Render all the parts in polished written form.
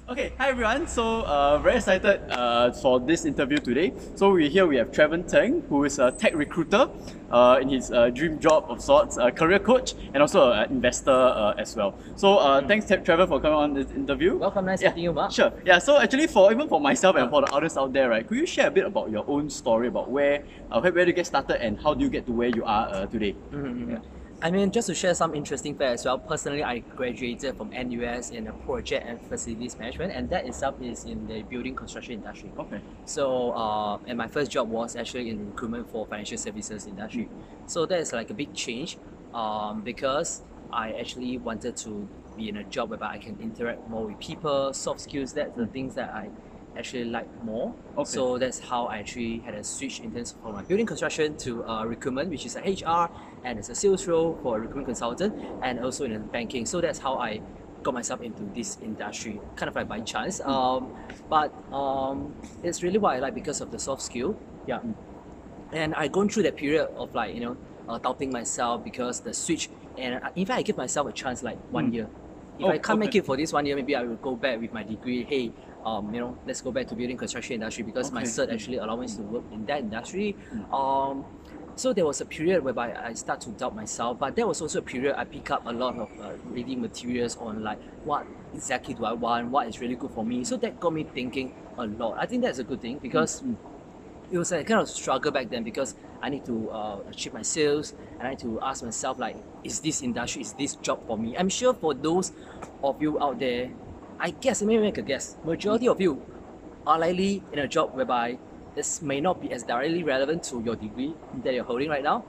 Okay, hi everyone. So very excited for this interview today. So we have Traven Teng, who is a tech recruiter in his dream job of sorts, a career coach, and also an investor as well. So thanks Traven for coming on this interview. Welcome, nice meeting you, Marc. Sure. Yeah. So actually, for myself and for the others out there, right, could you share a bit about your own story about where did you get started and how do you get to where you are today? Yeah. I mean, just to share some interesting facts as well, personally, I graduated from NUS in a project and facilities management, and that itself is in the building construction industry. Okay. So, and my first job was actually in recruitment for financial services industry. So that is like a big change, because I actually wanted to be in a job whereby I can interact more with people, soft skills. That's the things that I actually like more. Okay. So that's how I actually had a switch in terms of my building construction to recruitment, which is a HR and it's a sales role for a recruitment consultant, and also in banking. So that's how I got myself into this industry, kind of like by chance. But it's really what I like because of the soft skill. Yeah. And I gone through that period of like, doubting myself because the switch, and in fact I give myself a chance like 1 year. If I can't make it for this 1 year, maybe I will go back with my degree. Hey, let's go back to building construction industry because my cert actually allows me to work in that industry. So there was a period whereby I start to doubt myself, but there was also a period I pick up a lot of reading materials on like what exactly do I want, what is really good for me. So that got me thinking a lot. I think that's a good thing because it was a kind of struggle back then because I need to achieve my sales and I need to ask myself like, is this industry, is this job for me? I'm sure for those of you out there, I guess, let me make a guess, majority of you are likely in a job whereby this may not be as directly relevant to your degree that you're holding right now.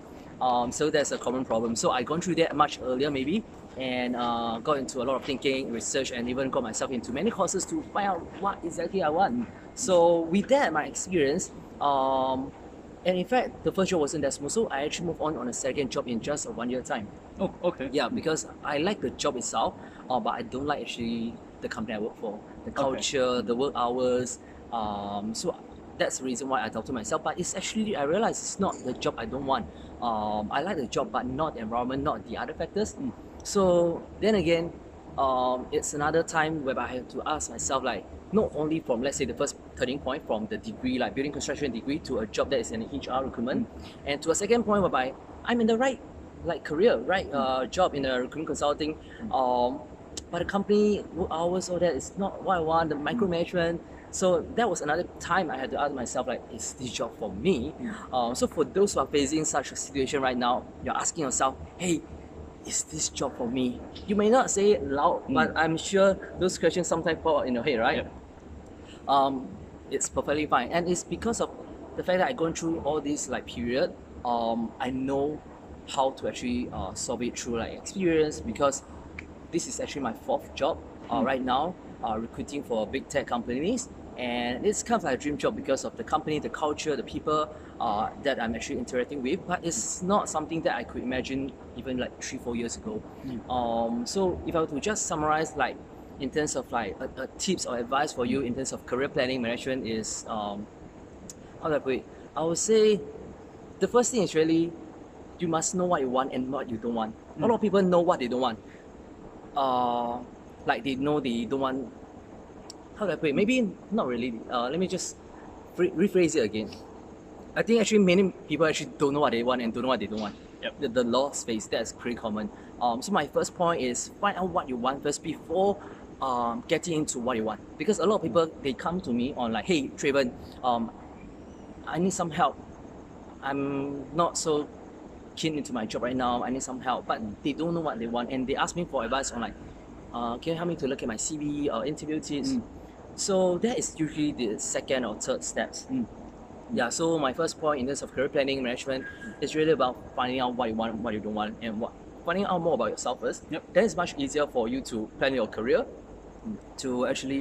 So that's a common problem. So I gone through that much earlier maybe and got into a lot of thinking, research, and even got myself into many courses to find out what exactly I want. So with that, my experience, and in fact, the first job wasn't that smooth, so I actually moved on a second job in just a 1 year time. Oh, okay. Yeah, because I like the job itself, but I don't like actually the company I work for, the culture, the work hours. So that's the reason why I doubted myself. But it's actually, I realized it's not the job I don't want. I like the job, but not the environment, not the other factors. So then again, it's another time where I have to ask myself like, not only from let's say the first turning point from the degree like building construction degree to a job that is in HR recruitment, and to a second point whereby I'm in the right like career, right job in a recruitment consulting, but the company work hours, all that is not what I want, the micromanagement. So that was another time I had to ask myself like, is this job for me? So for those who are facing such a situation right now, you're asking yourself, hey, is this job for me? You may not say it loud, but I'm sure those questions sometimes pop out in your head, right? It's perfectly fine, and it's because of the fact that I've gone through all this like period. I know how to actually solve it through like experience, because this is actually my fourth job right now, recruiting for big tech companies, and it's kind of like a dream job because of the company, the culture, the people that I'm actually interacting with. But it's not something that I could imagine even like 3-4 years ago. So if I were to just summarize like in terms of like a tips or advice for you in terms of career planning management is, how do I put it? I would say the first thing is really you must know what you want and what you don't want. A lot of people know what they don't want. Like they know they don't want, how do I put it? Maybe not really. Let me just rephrase it again. I think actually many people actually don't know what they want and don't know what they don't want. Yep. The lost phase, that's pretty common. So my first point is find out what you want first before getting into what you want. Because a lot of people, they come to me on like, hey Traven, I need some help. I'm not so keen into my job right now, I need some help, but they don't know what they want and they ask me for advice on like, can you help me to look at my CV or interview tips? So that is usually the second or third steps. Yeah, so my first point in terms of career planning management is really about finding out what you want, what you don't want, and finding out more about yourself first. Then it's much easier for you to plan your career to actually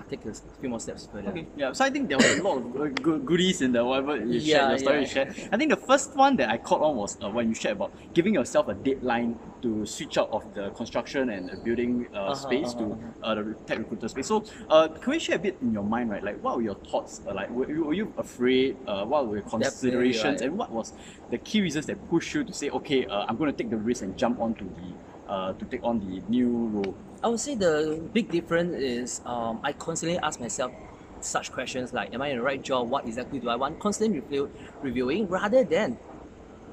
take a few more steps further. Okay. Yeah. So I think there was a lot of goodies in the whatever you shared, your story you shared. I think the first one that I caught on was when you shared about giving yourself a deadline to switch out of the construction and the building space to the tech recruiter space. So can we share a bit in your mind, right? Like what were your thoughts? Like were you afraid? What were your considerations? And what was the key reasons that pushed you to say, okay, I'm going to take the risk and jump onto the to take on the new role? I would say the big difference is I constantly ask myself such questions like, am I in the right job? What exactly do I want? Constantly reviewing rather than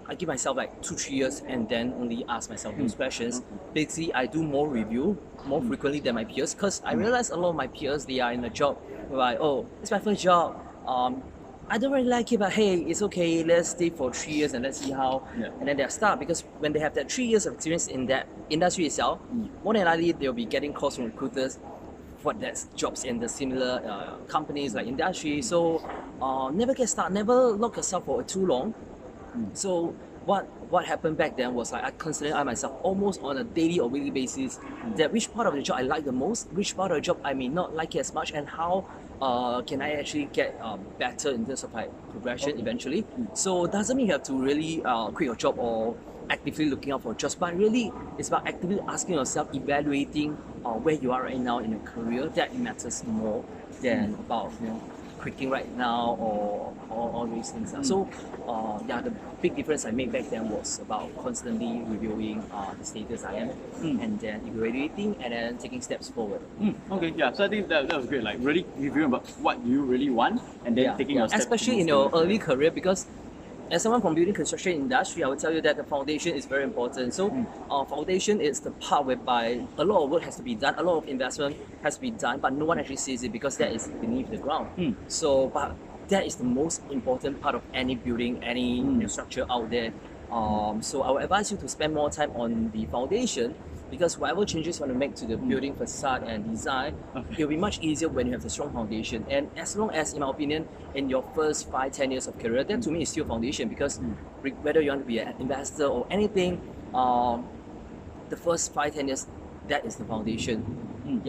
I give myself like 2-3 years and then only ask myself those questions. Basically, I do more review more frequently than my peers because I realize a lot of my peers, they are in a job where like, oh, it's my first job. I don't really like it, but hey, it's okay. Let's stay for 3 years and let's see how. And then they're stuck because when they have that 3 years of experience in that industry itself, more than likely they'll be getting calls from recruiters for that jobs in the similar companies like industry. So never get stuck, never lock yourself for too long. So what happened back then was like I constantly ask myself almost on a daily or weekly basis that which part of the job I like the most, which part of the job I may not like it as much, and how can I actually get better in terms of like progression eventually. So it doesn't mean you have to really quit your job or actively looking out for jobs, but really it's about actively asking yourself, evaluating where you are right now in your career. That matters more than about quitting right now or all these things. So the big difference I made back then was about constantly reviewing the status I am and then evaluating and then taking steps forward. Okay, yeah. So I think that was great. Like really reviewing about what you really want and then taking your steps. Especially in your early career, because as someone from building construction industry, I would tell you that the foundation is very important. So foundation is the part whereby a lot of work has to be done, a lot of investment has to be done, but no one actually sees it because that is beneath the ground. So, but that is the most important part of any building, any structure out there. So I would advise you to spend more time on the foundation, because whatever changes you want to make to the building facade and design, it'll be much easier when you have the strong foundation. And as long as, in my opinion, in your first 5-10 years of career, that to me is still foundation, because whether you want to be an investor or anything, the first 5-10 years, that is the foundation.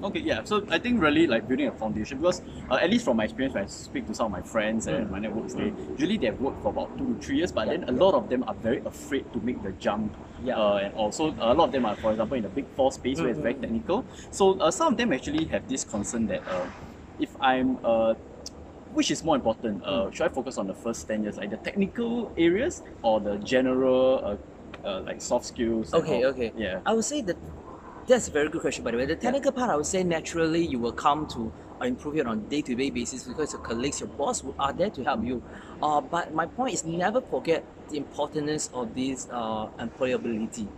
Okay, yeah. So I think really like building a foundation, because at least from my experience, when I speak to some of my friends and my networks, usually they've worked for about 2 to 3 years, but then a lot of them are very afraid to make the jump. And also a lot of them are, for example, in the big four space where it's very technical. So some of them actually have this concern that if I'm which is more important? Should I focus on the first 10 years, like the technical areas or the general like soft skills? Okay. Yeah. I would say that that's a very good question, by the way. The technical part, I would say naturally you will come to improve it on a day-to-day basis because your colleagues, your boss are there to help you. But my point is never forget the importance of this employability.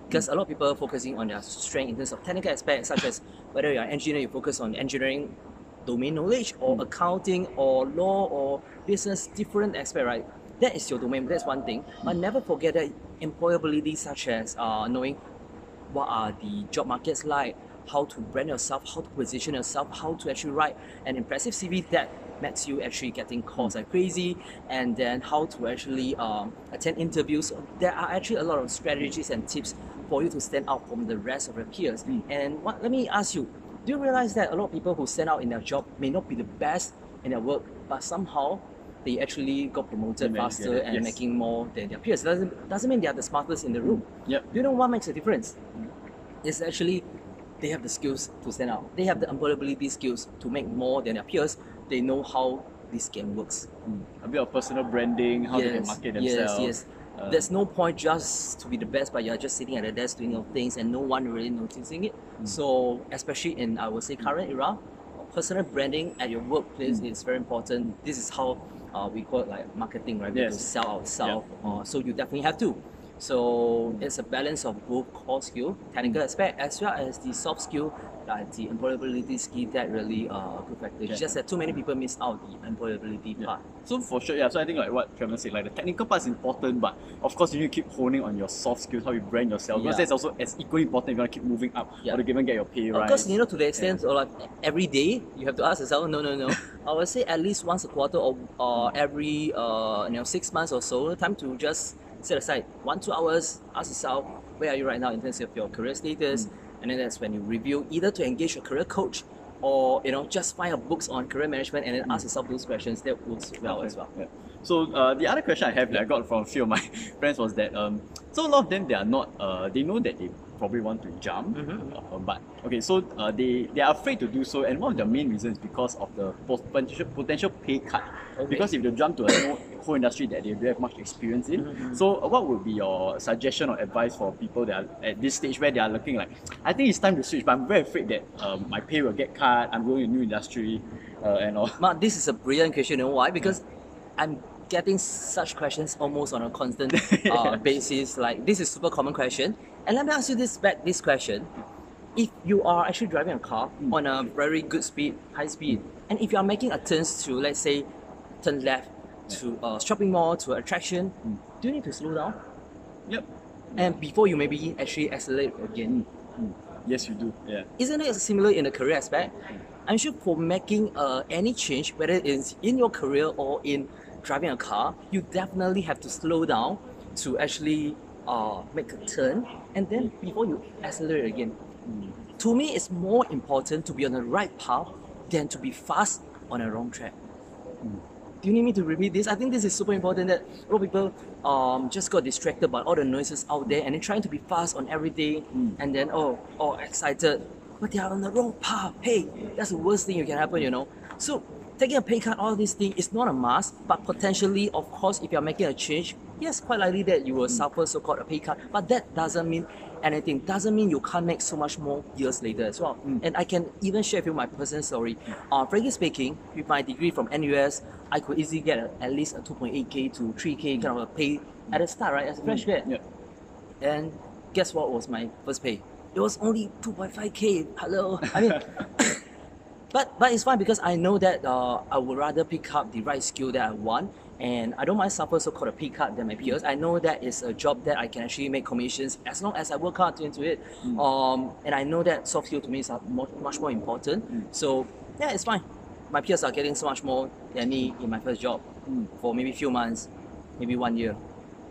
Because a lot of people are focusing on their strength in terms of technical aspects, such as whether you're an engineer, you focus on engineering domain knowledge, or accounting, or law, or business, different aspect, right? That is your domain, that's one thing. But never forget that employability, such as knowing what are the job markets like, how to brand yourself, how to position yourself, how to actually write an impressive CV that makes you actually getting calls like crazy, and then how to actually attend interviews. There are actually a lot of strategies and tips for you to stand out from the rest of your peers. And let me ask you, do you realize that a lot of people who stand out in their job may not be the best in their work, but somehow they actually got promoted faster and making more than their peers? Doesn't mean they are the smartest in the room. Do you know what makes a difference? It's actually they have the skills to stand out. They have the employability skills to make more than their peers. They know how this game works. A bit of personal branding, how they can market themselves. There's no point just to be the best, but you're just sitting at the desk doing your things and no one really noticing it. So especially in, I would say, current era, personal branding at your workplace is very important. This is how we call it like marketing, right? To sell ourselves. So you definitely have to. So it's a balance of both core skill, technical aspect, as well as the soft skill, like the employability skill, that really a good factor. It's just that too many people miss out the employability part. So for sure, so I think like what Traven said, like the technical part is important, but of course you need to keep honing on your soft skills, how you brand yourself, because that's also as equally important if you want to keep moving up or to even get your pay rise. Of course, to the extent or like every day you have to ask yourself, no. I would say at least once a quarter or every 6 months or so, time to just set aside 1-2 hours, ask yourself where are you right now in terms of your career status, and then that's when you review, either to engage a career coach or just find out books on career management and then ask yourself those questions. That works well as well. So the other question I have that I got from a few of my friends was that so a lot of them, they are not they know that they probably want to jump, but so they are afraid to do so, and one of the main reasons is because of the potential pay cut. Because if you jump to a whole industry that they don't have much experience in. So what would be your suggestion or advice for people that are at this stage where they are looking like, I think it's time to switch, but I'm very afraid that my pay will get cut, I'm going to a new industry and all. Mark, this is a brilliant question. You know why? Because I'm getting such questions almost on a constant basis. Like, this is super common question. And let me ask you this question. If you are actually driving a car on a very good speed, high speed, and if you are making a turns to, let's say, turn left to a shopping mall, to an attraction, do you need to slow down? Yep. And before you maybe actually accelerate again? Yes, you do. Yeah. Isn't it similar in the career aspect? I'm sure for making any change, whether it's in your career or in driving a car, you definitely have to slow down to actually make a turn, and then before you accelerate again. To me, it's more important to be on the right path than to be fast on a wrong track. Do you need me to repeat this? I think this is super important, that a lot of people just got distracted by all the noises out there and then trying to be fast on everything, and then excited, but they are on the wrong path. Hey, that's the worst thing you can happen, you know. So taking a pay cut, all these things is not a must, but potentially, of course, if you're making a change, yes, quite likely that you will suffer so-called a pay cut, but that doesn't mean anything. Doesn't mean you can't make so much more years later as well. And I can even share with you my personal story. Frankly speaking, with my degree from NUS, I could easily get at least a 2.8k to 3k kind of a pay at the start, right, as a fresh grad. And guess what was my first pay? It was only 2.5k. Hello. I mean, but it's fine, because I know that I would rather pick up the right skill that I want, and I don't mind suffer so-called a pay cut than my peers. I know that it's a job that I can actually make commissions as long as I work hard into it. And I know that soft skill to me is much more important. So yeah, it's fine. My peers are getting so much more than me in my first job for maybe a few months, maybe 1 year.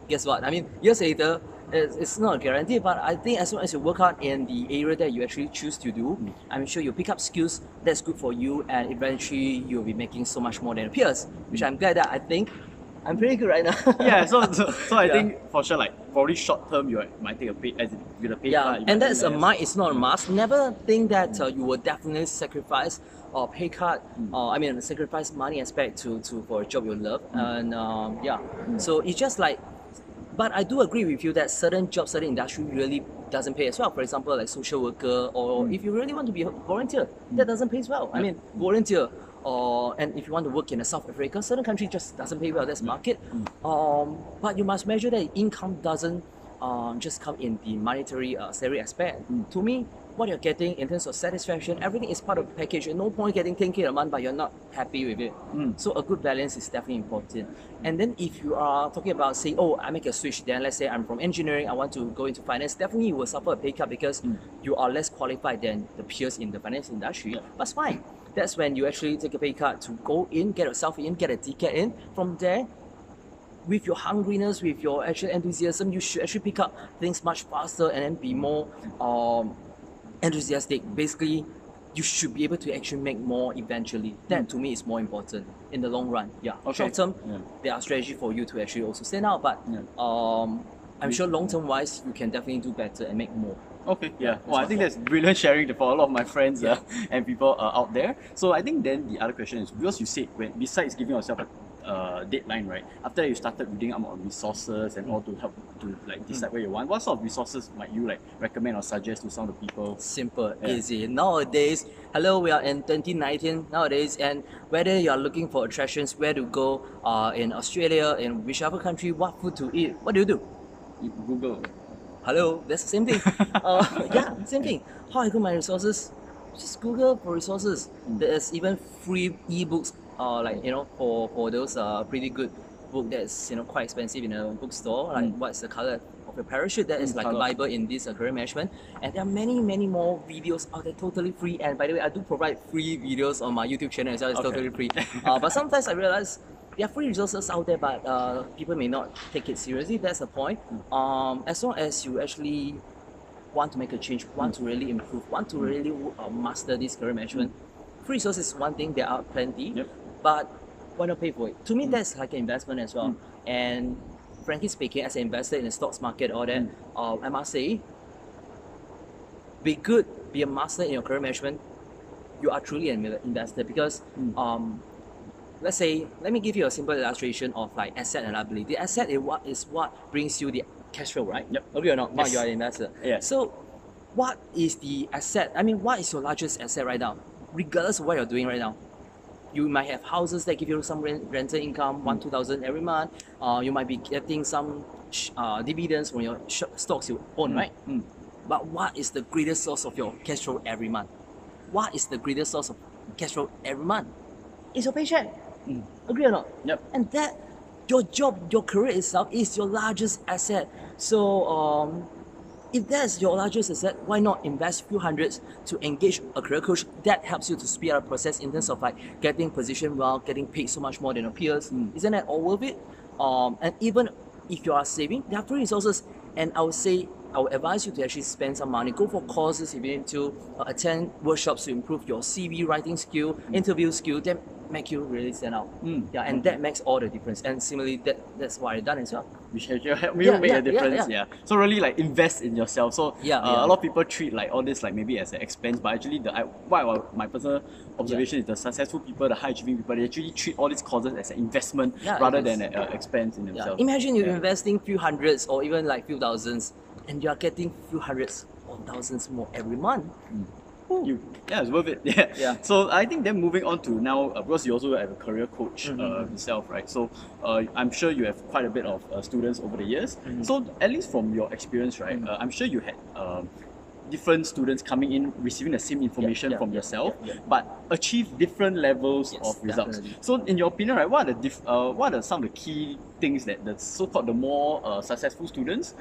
Guess what? I mean, years later, it's not a guarantee, but I think as long as you work hard in the area that you actually choose to do, I'm sure you'll pick up skills that's good for you, and eventually you'll be making so much more than your peers, which I'm glad that I think I'm pretty good right now. Yeah, so I think for sure, like probably short term you might take a pay as with a pay cut. And that's a might, it's not a must. Never think that you will definitely sacrifice or pay cut, sacrifice money aspect to for a job you love. And so it's just like, but I do agree with you that certain jobs, certain industry really doesn't pay as well. For example, like social worker, or if you really want to be a volunteer, that doesn't pay as well. I mean, volunteer, and if you want to work in South Africa, certain countries just doesn't pay well. That's market. But you must measure that income doesn't just come in the monetary salary aspect. To me, what you're getting in terms of satisfaction, everything is part of the package. No point getting 10k a month, but you're not happy with it. So a good balance is definitely important. And then if you are talking about saying, oh, I make a switch, then let's say I'm from engineering, I want to go into finance, definitely you will suffer a pay cut because you are less qualified than the peers in the finance industry. But it's fine. That's when you actually take a pay cut to go in, get yourself in, get a ticket in. From there, with your hungriness, with your actual enthusiasm, you should actually pick up things much faster and then be more enthusiastic. Basically, you should be able to actually make more eventually. That to me is more important in the long run. Short term, there are strategies for you to actually also stand out, but I'm sure long term wise, you can definitely do better and make more. Okay, yeah. Well, I think that's brilliant sharing for a lot of my friends and people out there. So I think then the other question is, because you said, besides giving yourself a deadline, right? After you started reading up on resources and all to help to like decide where you want, what sort of resources might you like recommend or suggest to some of the people? Simple, easy. Nowadays, we are in 2019 nowadays, and whether you are looking for attractions, where to go in Australia, in whichever country, what food to eat, what do? You Google. Hello, that's the same thing. Same thing. How I get my resources? Just Google for resources. There's even free ebooks, for those pretty good book that's quite expensive in a bookstore. Like what's the color of your parachute? That is like a Bible in this career management. And there are many more videos out there totally free. And by the way, I do provide free videos on my YouTube channel as well. It's totally free. But sometimes I realize there are free resources out there, but people may not take it seriously. That's the point. As long as you actually want to make a change, want to really improve, want to really master this career management, free resources is one thing. There are plenty, but why not pay for it? To me, that's like an investment as well. And frankly speaking, as an investor in the stocks market, all that, I must say, be good, be a master in your career management. You are truly an investor, because let's say, let me give you a simple illustration of like asset and liability. The asset is what brings you the cash flow, right? Yep. Agree or not? Marc, Yes. you are an investor. Yeah. So what is the asset? I mean, what is your largest asset right now? Regardless of what you're doing right now. You might have houses that give you some rental income, 2,000 every month. You might be getting some dividends from your stocks you own, right? But what is the greatest source of your cash flow every month? What is the greatest source of cash flow every month? It's your paycheck. Agree or not? Yep. And that, your job, your career itself is your largest asset. So if that's your largest asset, why not invest few hundreds to engage a career coach that helps you to speed up the process in terms of like getting positioned well, getting paid so much more than your peers? Isn't that all worth it? And even if you are saving, there are free resources, and I would advise you to actually spend some money, go for courses if you need to, attend workshops to improve your CV writing skill, interview skill, that make you really stand out. And that makes all the difference. And similarly, that's what I've done as well. Which will help you make a difference. Yeah. So really like invest in yourself. So a lot of people treat like all this like maybe as an expense, but actually my personal observation is the successful people, the high achieving people, they actually treat all these causes as an investment rather than an expense in themselves. Imagine you're investing few hundreds or even like few thousands, and you're getting few hundreds or thousands more every month. It's worth it. Yeah. So I think then moving on to now, because you also have a career coach yourself, right? So I'm sure you have quite a bit of students over the years. So at least from your experience, right? I'm sure you had different students coming in receiving the same information from yourself, but achieve different levels of results. Definitely. So in your opinion, right, what are some of the key things that the so-called the more successful students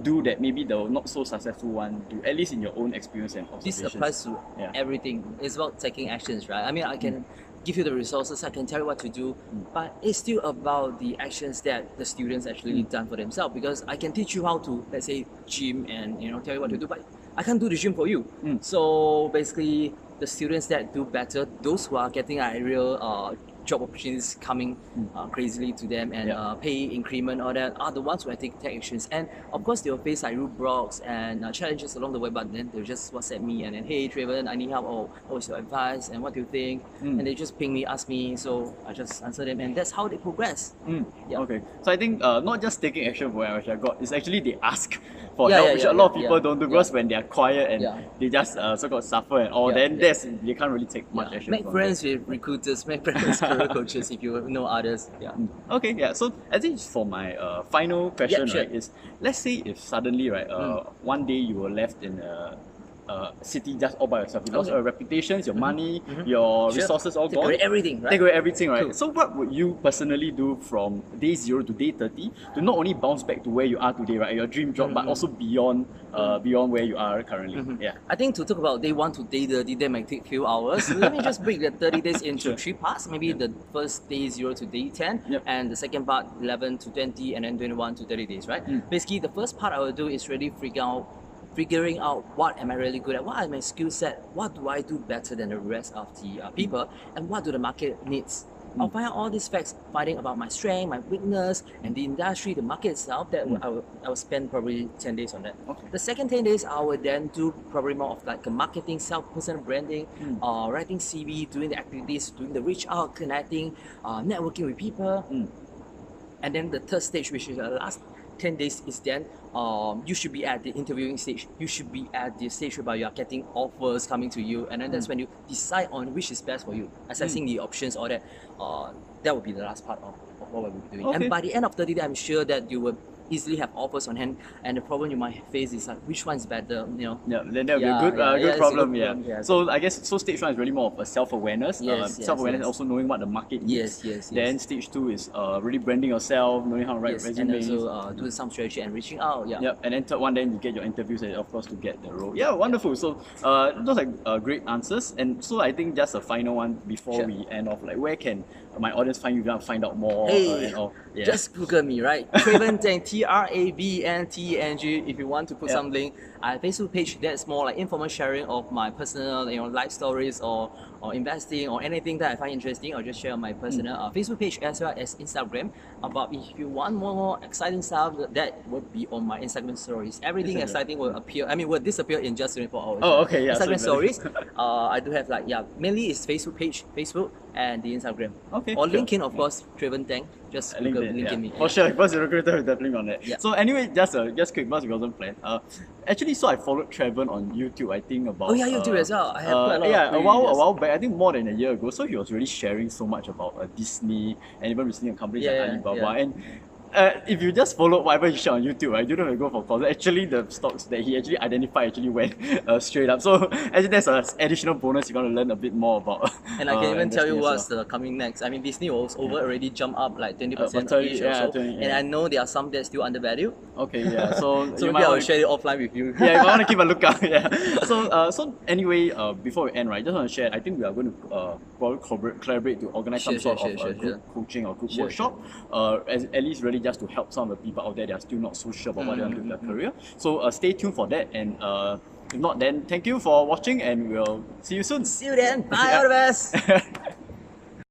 do that maybe the not so successful one do, at least in your own experience and observations? This applies to everything. It's about taking actions, right? I mean, I can give you the resources, I can tell you what to do, but it's still about the actions that the students actually done for themselves. Because I can teach you how to, let's say, gym and tell you what to do, but I can't do the gym for you. So basically, the students that do better, those who are getting a real job opportunities coming crazily to them and pay increment, all that, are the ones who take actions. And of course, they will face like roadblocks and challenges along the way, but then they'll just WhatsApp me and then, hey Traven, I need help, oh, what's your advice and what do you think? And they just ping me, ask me, so I just answer them, and that's how they progress. Okay, so I think not just taking action for which I got, it's actually they ask for help, which a lot of people don't do, because when they are quiet and they just so-called suffer and all, then they can't really take much action. Make friends with recruiters, make friends with career coaches if you know others. Okay, so I think for my final question, right, is let's say if suddenly, right, one day you were left in a city just all by yourself. You lost your reputations, your money, your resources all Take gone. away everything, right? Take away everything, right? Cool. So what would you personally do from day 0 to day 30 to not only bounce back to where you are today, right, your dream job, but also beyond where you are currently? I think to talk about day 1 to day 30, that might take a few hours. Let me just break the 30 days into 3 parts. Maybe the first day 0 to day 10, and the second part 11 to 20, and then 21 to 30 days, right? Basically, the first part I will do is really figuring out what am I really good at, what are my skill set, what do I do better than the rest of the people, and what do the market needs. I'll find out all these facts, finding about my strength, my weakness, and the industry, the market itself. That I will spend probably 10 days on that. The second 10 days, I will then do probably more of like a marketing, personal branding, writing CV, doing the activities, doing the reach out, connecting, networking with people. And then the third stage, which is the last 10 days, is then you should be at the interviewing stage. You should be at the stage where you are getting offers coming to you, and then that's when you decide on which is best for you, assessing the options, all that. That will be the last part of what we'll be doing. And by the end of 30 days, I'm sure that you will easily have offers on hand, and the problem you might face is like which one's better, then that'll be a good problem. So I guess stage 1 is really more of a self-awareness. Self-awareness, also knowing what the market needs. Then stage 2 is really branding yourself, knowing how to write resumes, and also doing some strategy and reaching out. And then third one, then you get your interviews and of course to get the role. Wonderful. So those are great answers. And so I think just a final one before we end off, like where can my audience find you if you want to find out more and all? Just Google me, right? Traven Teng, TRAVNTENG. If you want to put some link, I have a Facebook page that's more like informal sharing of my personal, life stories or investing or anything that I find interesting. I'll just share on my personal Facebook page as well as Instagram. But if you want more exciting stuff, that would be on my Instagram stories. Everything exciting will appear. I mean, will disappear in just 24 hours. Oh, okay, Instagram stories. I do have mainly it's Facebook page, Facebook, and the Instagram. Okay. Or sure. LinkedIn, of course, Traven Tang. Just Google LinkedIn me. For sure, because the recruiter is definitely on that. Yeah. So anyway, just quick, because we wasn't planned. Actually, so I followed Traven on YouTube. I think about. Oh yeah, YouTube as well. I have quite a lot. Yeah, of a while back. I think more than a year ago. So he was really sharing so much about Disney and even recently companies like Alibaba and. If you just follow whatever he shared on YouTube, right, you don't have to go for calls. Actually, the stocks that he actually identified actually went straight up. So actually, that's an additional bonus. You're going to learn a bit more about. And I can even tell you what's coming next. I mean, Disney was already jumped up like 20% each or so. And I know there are some that's still undervalued. Okay, yeah. So so maybe I'll share it offline with you. Yeah, you want to keep a lookout. Yeah. So anyway, before we end, right, just want to share. I think we are going to probably collaborate to organize some sort of group coaching or group workshop. At least really just to help some of the people out there that are still not so sure about what they want to do in their career. So stay tuned for that, and if not, then thank you for watching, and we'll see you soon. See you then. Bye. All the best.